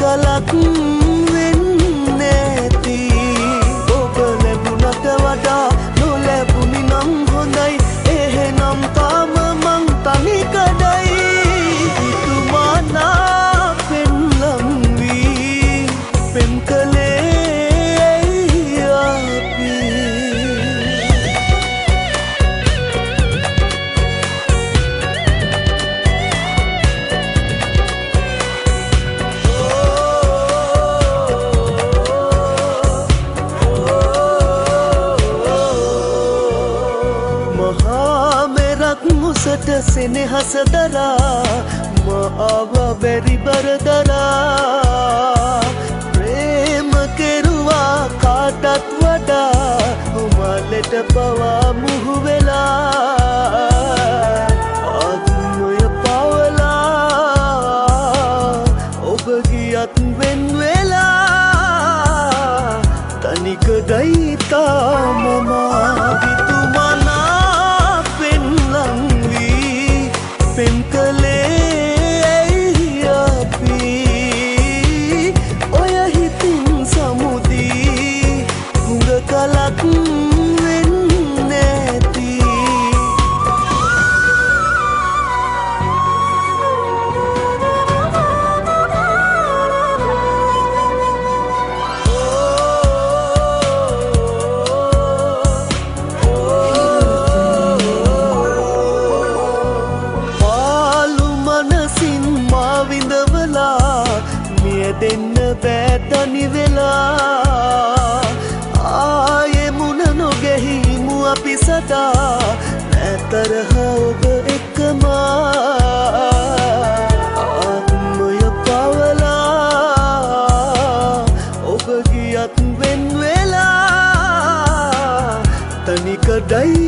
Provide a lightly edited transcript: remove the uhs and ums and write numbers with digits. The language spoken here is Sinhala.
කලක් වෙන්නේ නැති ඔබ ලැබුණට වඩා නොලැබුණි නම් හොඳයි එහෙනම් තාම මං තනි කඩයි හිතුමානා පෙන්ලම් වී පෙම් කලේ අපි මුසට සෙනෙහස දරා මාව බැරි බර දරා ප්‍රේම කෙරුවා කාටත් වඩා උමලට පවා මුහු වෙලා ආත්මය පවලා ඔබ ගියත් වෙන් වෙලා තනිකඩයි තාම මා පෙම් කලේ අපි ඔය හිතින් සමුදී හුඟ කලක් වෙන්නේ නැති දෙන්න බෑ තනි වෙලා ආයේ මුණ නොගැහිමු අපි සදා නැතරහ ඔබ එක්කම ආත්මය පවලා ඔබ ගියත් වෙන් වෙලා තනිකඩයි